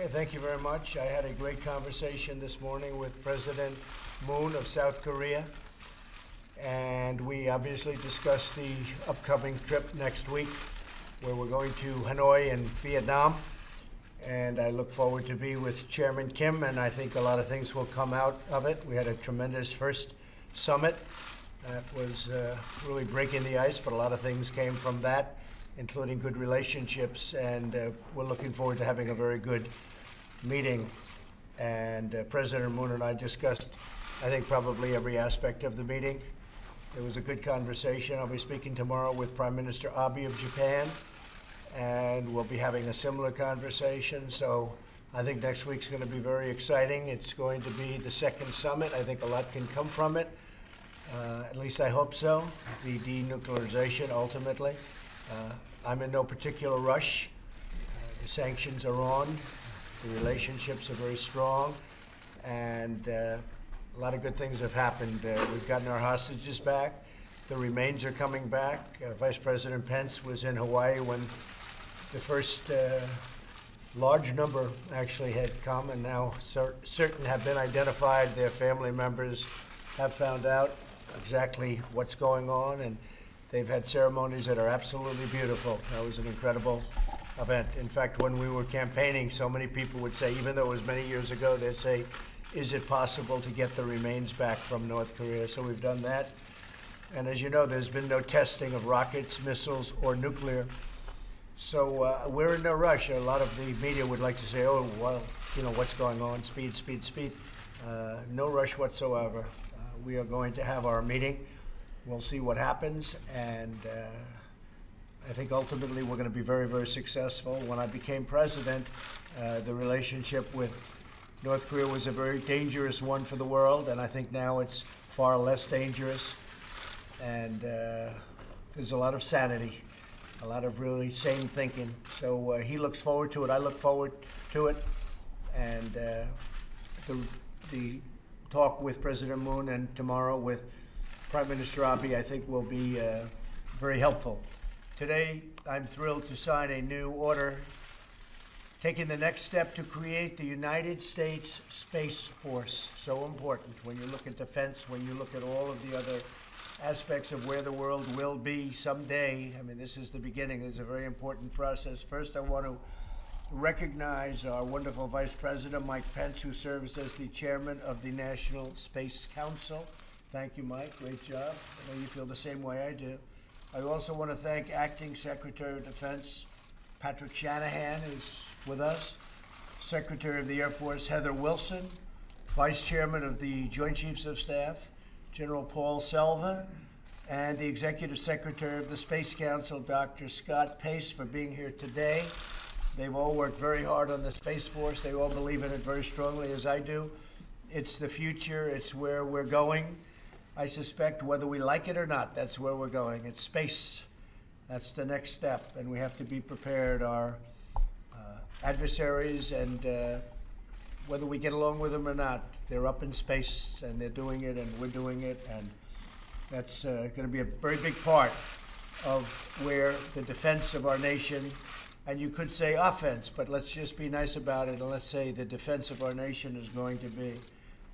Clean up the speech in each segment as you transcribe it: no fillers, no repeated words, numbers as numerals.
Okay, thank you very much. I had a great conversation this morning with President Moon of South Korea, and we obviously discussed the upcoming trip next week, where we're going to Hanoi and Vietnam. And I look forward to be with Chairman Kim, and I think a lot of things will come out of it. We had a tremendous first summit that was really breaking the ice, but a lot of things came from that, including good relationships, and we're looking forward to having a very good meeting. And President Moon and I discussed, I think, probably every aspect of the meeting. It was a good conversation. I'll be speaking tomorrow with Prime Minister Abe of Japan, and we'll be having a similar conversation. So I think next week's going to be very exciting. It's going to be the second summit. I think a lot can come from it. At least I hope so. The denuclearization, ultimately. I'm in no particular rush. The sanctions are on. The relationships are very strong. And a lot of good things have happened. We've gotten our hostages back. The remains are coming back. Vice President Pence was in Hawaii when the first large number actually had come, and now certain have been identified. Their family members have found out exactly what's going on, and they've had ceremonies that are absolutely beautiful. That was an incredible event. In fact, when we were campaigning, so many people would say, even though it was many years ago, they'd say, is it possible to get the remains back from North Korea? So we've done that. And as you know, there's been no testing of rockets, missiles, or nuclear. So we're in no rush. A lot of the media would like to say, oh, well, you know, what's going on? Speed, speed, speed. No rush whatsoever. We are going to have our meeting. We'll see what happens. And I think ultimately we're going to be very, very successful. When I became president, the relationship with North Korea was a very dangerous one for the world. And I think now it's far less dangerous. And there's a lot of sanity. A lot of really sane thinking. So he looks forward to it. I look forward to it. And the talk with President Moon and tomorrow with Prime Minister Abe, I think, will be very helpful. Today, I'm thrilled to sign a new order taking the next step to create the United States Space Force. So important when you look at defense, when you look at all of the other aspects of where the world will be someday. I mean, this is the beginning. It's a very important process. First, I want to recognize our wonderful Vice President, Mike Pence, who serves as the chairman of the National Space Council. Thank you, Mike. Great job. I know you feel the same way I do. I also want to thank Acting Secretary of Defense Patrick Shanahan, who's with us, Secretary of the Air Force Heather Wilson, Vice Chairman of the Joint Chiefs of Staff General Paul Selva, and the Executive Secretary of the Space Council, Dr. Scott Pace, for being here today. They've all worked very hard on the Space Force. They all believe in it very strongly, as I do. It's the future. It's where we're going. I suspect, whether we like it or not, that's where we're going. It's space. That's the next step, and we have to be prepared. Our adversaries, and whether we get along with them or not, they're up in space, and they're doing it, and we're doing it, and that's going to be a very big part of where the defense of our nation, and you could say offense, but let's just be nice about it, and let's say the defense of our nation is going to be.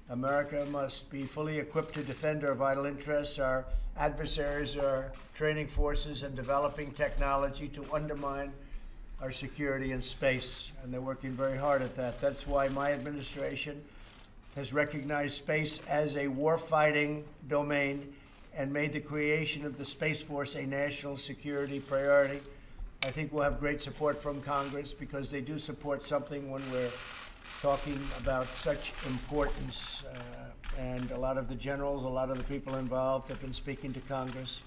America must be fully equipped to defend our vital interests. Our adversaries are training forces and developing technology to undermine our security in space, and they're working very hard at that. That's why my administration has recognized space as a warfighting domain and made the creation of the Space Force a national security priority. I think we'll have great support from Congress, because they do support something when we're talking about such importance. And a lot of the generals, a lot of the people involved have been speaking to Congress,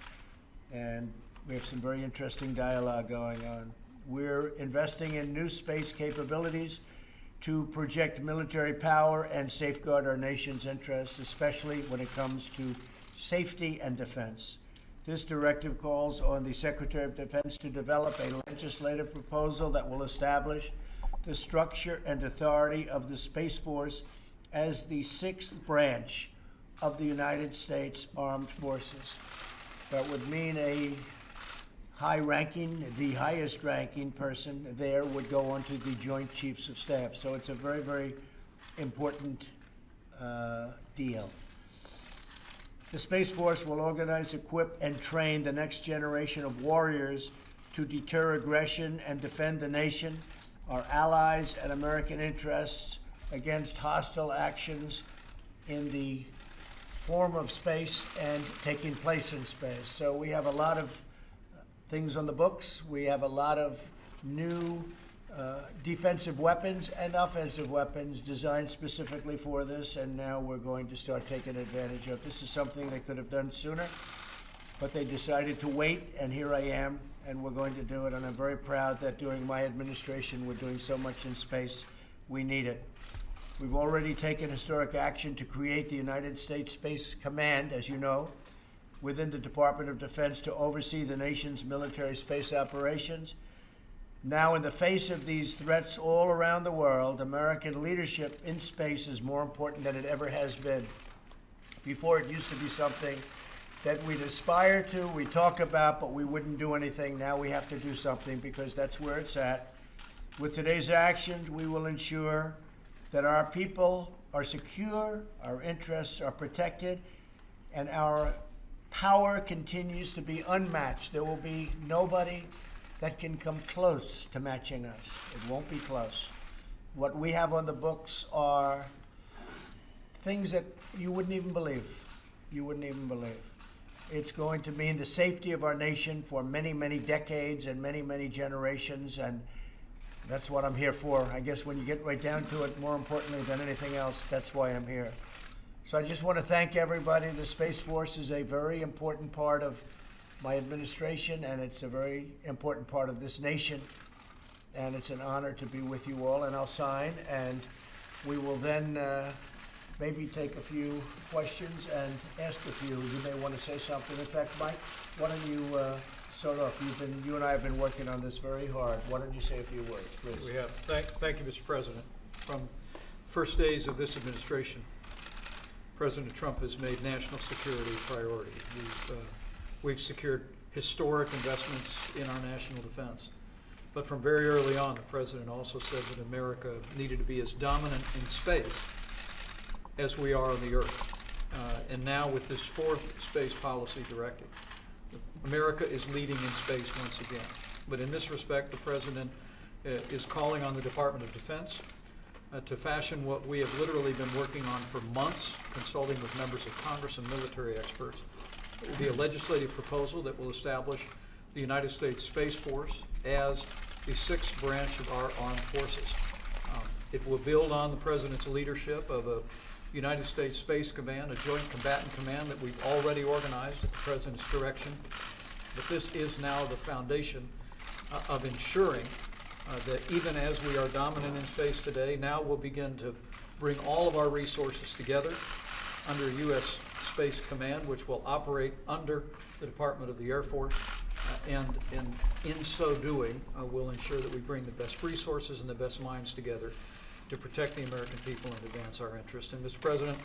and we have some very interesting dialogue going on. We're investing in new space capabilities to project military power and safeguard our nation's interests, especially when it comes to safety and defense. This directive calls on the Secretary of Defense to develop a legislative proposal that will establish the structure and authority of the Space Force as the sixth branch of the United States Armed Forces. That would mean a the highest ranking person there would go on to the Joint Chiefs of Staff. So it's a very, very important deal. The Space Force will organize, equip, and train the next generation of warriors to deter aggression and defend the nation, our allies, and American interests against hostile actions in the form of space and taking place in space. So we have a lot of things on the books. We have a lot of new defensive weapons and offensive weapons designed specifically for this, and now we're going to start taking advantage of. This is something they could have done sooner, but they decided to wait, and here I am, and we're going to do it, and I'm very proud that during my administration we're doing so much in space. We need it. We've already taken historic action to create the United States Space Command, as you know, within the Department of Defense to oversee the nation's military space operations. Now, in the face of these threats all around the world, American leadership in space is more important than it ever has been. Before, it used to be something that we'd aspire to, we talk about, but we wouldn't do anything. Now we have to do something because that's where it's at. With today's actions, we will ensure that our people are secure, our interests are protected, and our power continues to be unmatched. There will be nobody that can come close to matching us. It won't be close. What we have on the books are things that you wouldn't even believe. You wouldn't even believe. It's going to mean the safety of our nation for many, many decades and many, many generations, and that's what I'm here for. I guess when you get right down to it, more importantly than anything else, that's why I'm here. So I just want to thank everybody. The Space Force is a very important part of my administration, and it's a very important part of this nation, and it's an honor to be with you all. And I'll sign, and we will then maybe take a few questions and ask a few. You may want to say something. In fact, Mike, why don't you start off? You and I have been working on this very hard. Why don't you say a few words, please? We have. Thank you, Mr. President. From first days of this administration, President Trump has made national security a priority. We've secured historic investments in our national defense. But from very early on, the President also said that America needed to be as dominant in space as we are on the Earth. And now with this fourth space policy directive, America is leading in space once again. But in this respect, the President is calling on the Department of Defense to fashion what we have literally been working on for months, consulting with members of Congress and military experts. It will be a legislative proposal that will establish the United States Space Force as the sixth branch of our armed forces. It will build on the President's leadership of a United States Space Command, a joint combatant command that we've already organized at the President's direction. But this is now the foundation of ensuring that even as we are dominant in space today, now we'll begin to bring all of our resources together under a U.S. Space Command, which will operate under the Department of the Air Force, and in so doing, we'll ensure that we bring the best resources and the best minds together to protect the American people and advance our interest. And Mr. President,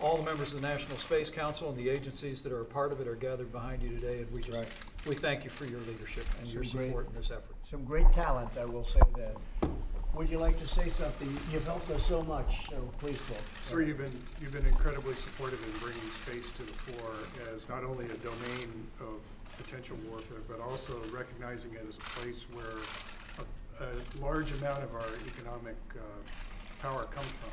all the members of the National Space Council and the agencies that are a part of it are gathered behind you today, and we thank you for your leadership and your support in this effort. Some great talent, I will say that. Would you like to say something? You've helped us so much, so please, Paul. Sir, you've been incredibly supportive in bringing space to the fore as not only a domain of potential warfare, but also recognizing it as a place where a large amount of our economic power comes from.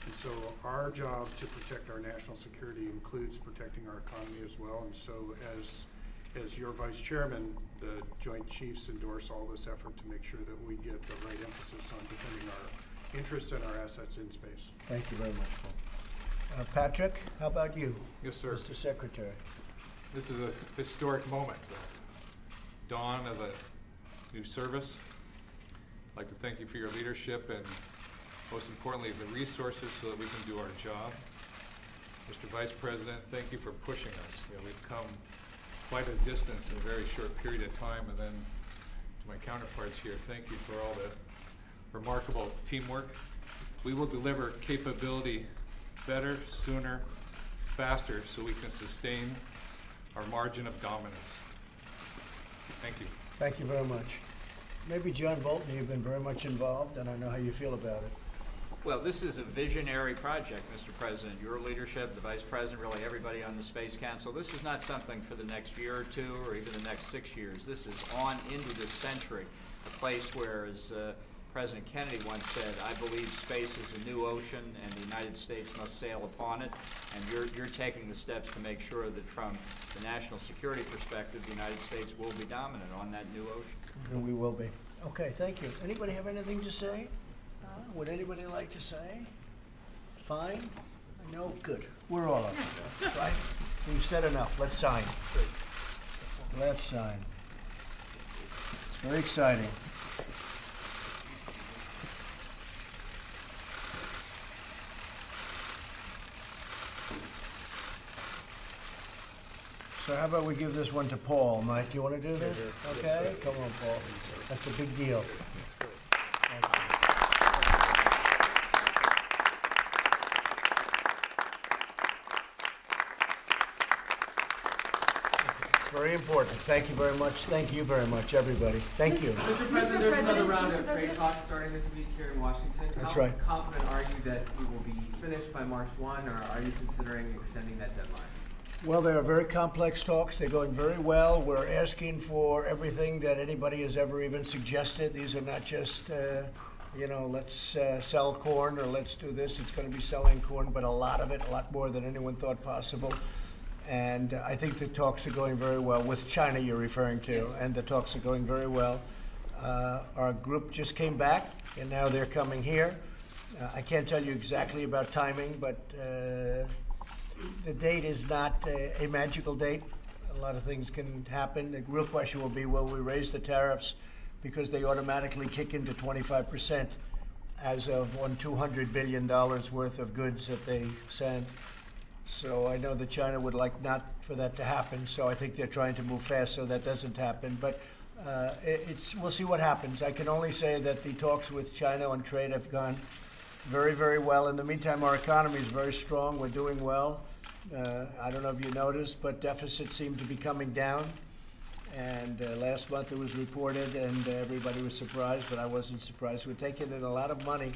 And so our job to protect our national security includes protecting our economy as well. And so as your vice chairman, the Joint Chiefs endorse all this effort to make sure that we get the right emphasis on defending our interests and our assets in space. Thank you very much, Paul. Patrick, how about you? Yes, sir. Mr. Secretary. This is a historic moment, the dawn of a new service. I'd like to thank you for your leadership and, most importantly, the resources so that we can do our job. Mr. Vice President, thank you for pushing us. We've come quite a distance in a very short period of time, and then to my counterparts here, thank you for all the remarkable teamwork. We will deliver capability better, sooner, faster, so we can sustain our margin of dominance. Thank you. Thank you very much. Maybe John Bolton, you've been very much involved, and I know how you feel about it. Well, this is a visionary project, Mr. President. Your leadership, the Vice President, really everybody on the Space Council. This is not something for the next year or two or even the next 6 years. This is on into this century, a place where, as President Kennedy once said, I believe space is a new ocean and the United States must sail upon it. And you're taking the steps to make sure that from the national security perspective, the United States will be dominant on that new ocean. And we will be. Okay, thank you. Anybody have anything to say? Would anybody like to say? Fine? No? Good. We're all up, right? We've said enough. Let's sign. Let's sign. It's very exciting. So how about we give this one to Paul? Mike, do you want to do this? Okay, come on, Paul. That's a big deal. Thank you. It's very important. Thank you very much. Thank you very much, everybody. Thank you. Mr. President, there's another round of trade talks starting this week here in Washington. That's How right. confident are you that we will be finished by March 1, or are you considering extending that deadline? Well, they are very complex talks. They're going very well. We're asking for everything that anybody has ever even suggested. These are not just, let's sell corn or let's do this. It's going to be selling corn, but a lot of it, a lot more than anyone thought possible. And I think the talks are going very well with China you're referring to, and the talks are going very well. Our group just came back, and now they're coming here. I can't tell you exactly about timing, but the date is not a magical date. A lot of things can happen. The real question will be, will we raise the tariffs because they automatically kick into 25% as of on $200 billion worth of goods that they send. So I know that China would like not for that to happen, so I think they're trying to move fast so that doesn't happen. But we'll see what happens. I can only say that the talks with China on trade have gone very, very well. In the meantime, our economy is very strong. We're doing well. I don't know if you noticed, but deficits seem to be coming down. And last month it was reported, and everybody was surprised, but I wasn't surprised. We're taking in a lot of money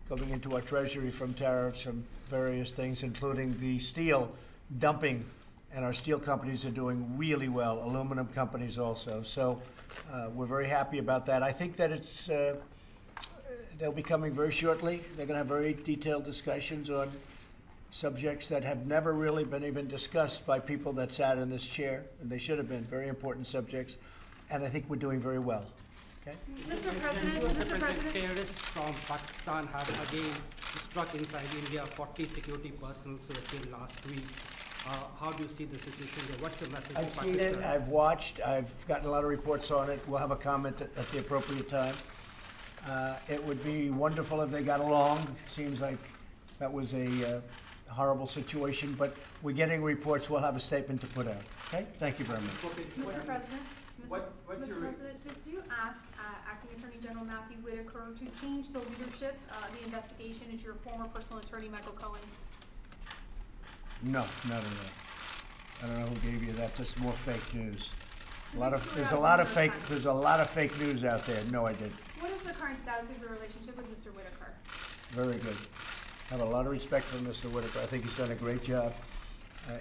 coming into our treasury from tariffs, from various things, including the steel dumping. And our steel companies are doing really well, aluminum companies also. So we're very happy about that. I think that they'll be coming very shortly. They're going to have very detailed discussions on subjects that have never really been even discussed by people that sat in this chair, and they should have been very important subjects. And I think we're doing very well. Okay? Mr. President, terrorists from Pakistan have again struck inside India. 40 security personnel were killed last week. How do you see the situation there? What's the message to I've Pakistan? seen it, I've watched, I've gotten a lot of reports on it. We'll have a comment at the appropriate time. It would be wonderful if they got along. Seems like that was a horrible situation, but we're getting reports. We'll have a statement to put out. Okay? Thank you very much. Mr. President, What's Mr. your- President, did you ask Acting Attorney General Matthew Whitaker to change the leadership, the investigation into your former personal attorney, Michael Cohen? No, not at all. I don't know who gave you that. That's more fake news. There's a lot of fake news out there. No, I didn't. What is the current status of your relationship with Mr. Whitaker? Very good. I have a lot of respect for Mr. Whitaker. I think he's done a great job.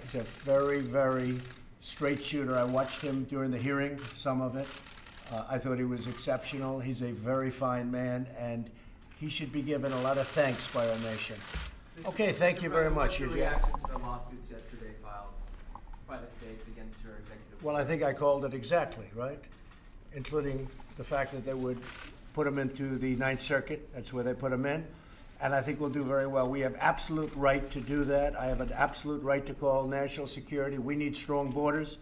He's a very, very straight shooter. I watched him during the hearing, some of it. I thought he was exceptional. He's a very fine man, and he should be given a lot of thanks by our nation. Okay, thank you very much, What's your Eugene. reaction to the lawsuits yesterday filed by the states against your executive? Well, I think I called it exactly, right? Including the fact that they would put him into the Ninth Circuit. That's where they put him in. And I think we'll do very well. We have absolute right to do that. I have an absolute right to call national security. We need strong borders.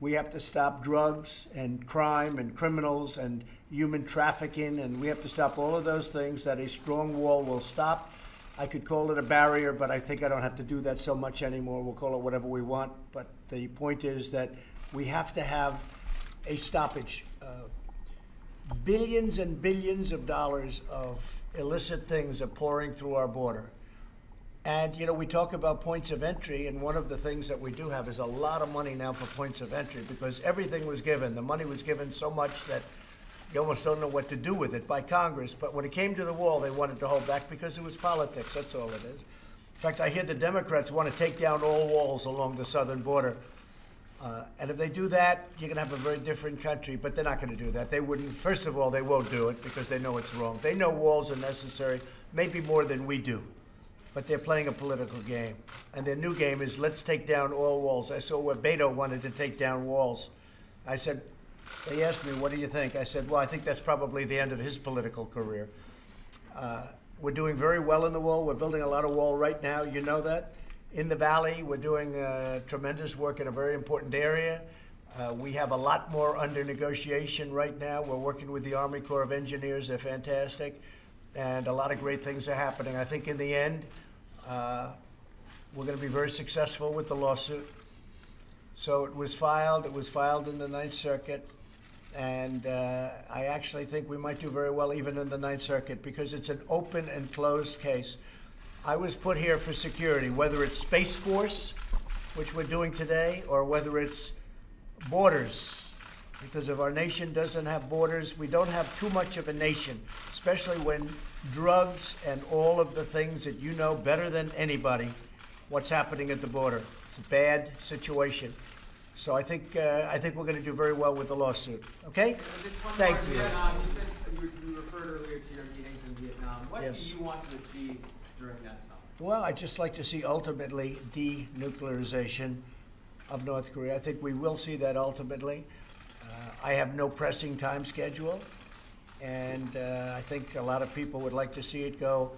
We have to stop drugs and crime and criminals and human trafficking, and we have to stop all of those things that a strong wall will stop. I could call it a barrier, but I think I don't have to do that so much anymore. We'll call it whatever we want. But the point is that we have to have a stoppage. Billions and billions of dollars of illicit things are pouring through our border. And, you know, we talk about points of entry, and one of the things that we do have is a lot of money now for points of entry because everything was given. The money was given so much that you almost don't know what to do with it by Congress. But when it came to the wall, they wanted to hold back because it was politics. That's all it is. In fact, I hear the Democrats want to take down all walls along the southern border. And if they do that, you're going to have a very different country. But they're not going to do that. They wouldn't. First of all, they won't do it because they know it's wrong. They know walls are necessary, maybe more than we do. But they're playing a political game. And their new game is let's take down all walls. I saw where Beto wanted to take down walls. I said, they asked me, what do you think? I said, well, I think that's probably the end of his political career. We're doing very well in the wall. We're building a lot of wall right now. You know that. In the valley, we're doing tremendous work in a very important area. We have a lot more under negotiation right now. We're working with the Army Corps of Engineers. They're fantastic. And a lot of great things are happening. I think in the end, we're going to be very successful with the lawsuit. So it was filed in the Ninth Circuit, and I actually think we might do very well even in the Ninth Circuit because it's an open and closed case. I was put here for security, whether it's Space Force, which we're doing today, or whether it's borders. Because if our nation doesn't have borders, we don't have too much of a nation, especially when drugs and all of the things that you know better than anybody, what's happening at the border. It's a bad situation. So I think we're going to do very well with the lawsuit. Okay? Thank you. Vietnam, you said you referred earlier to your meetings in Vietnam. What Yes. do you want to achieve during that summit? Well, I'd just like to see ultimately denuclearization of North Korea. I think we will see that ultimately. I have no pressing time schedule, and I think a lot of people would like to see it go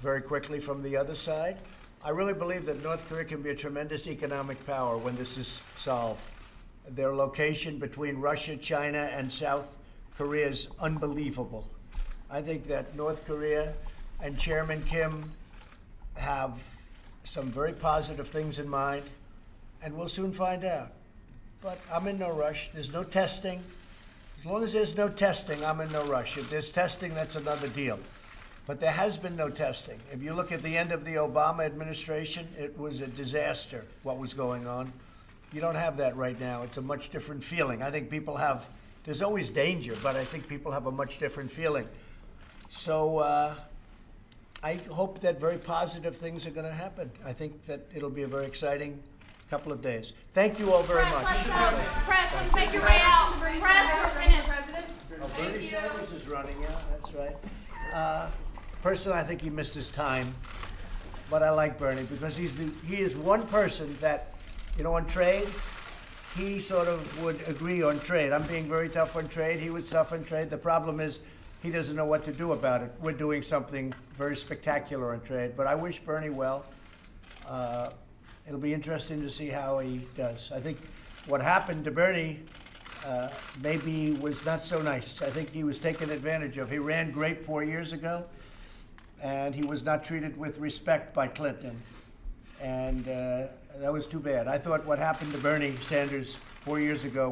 very quickly from the other side. I really believe that North Korea can be a tremendous economic power when this is solved. Their location between Russia, China, and South Korea is unbelievable. I think that North Korea and Chairman Kim have some very positive things in mind, and we'll soon find out. But I'm in no rush. There's no testing. As long as there's no testing, I'm in no rush. If there's testing, that's another deal. But there has been no testing. If you look at the end of the Obama administration, it was a disaster what was going on. You don't have that right now. It's a much different feeling. I think people have, there's always danger, but I think people have a much different feeling. So I hope that very positive things are going to happen. I think that it'll be a very exciting couple of days. Thank you all very much. Let's go. Press, let's make your way out. Press, we're finished. President. Bernie Sanders is running, yeah, that's right. Personally, I think he missed his time, but I like Bernie because he is one person that, you know, on trade, he sort of would agree on trade. I'm being very tough on trade. He was tough on trade. The problem is he doesn't know what to do about it. We're doing something very spectacular on trade, but I wish Bernie well. It'll be interesting to see how he does. I think what happened to Bernie maybe was not so nice. I think he was taken advantage of. He ran great 4 years ago, and he was not treated with respect by Clinton. And that was too bad. I thought what happened to Bernie Sanders 4 years ago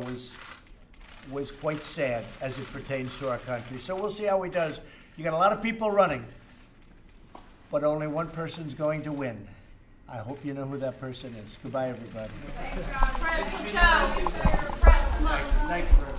was quite sad as it pertains to our country. So we'll see how he does. You got a lot of people running, but only one person's going to win. I hope you know who that person is. Goodbye, everybody. Thanks, John. Press, let's go. Press, come on. Thank you very much.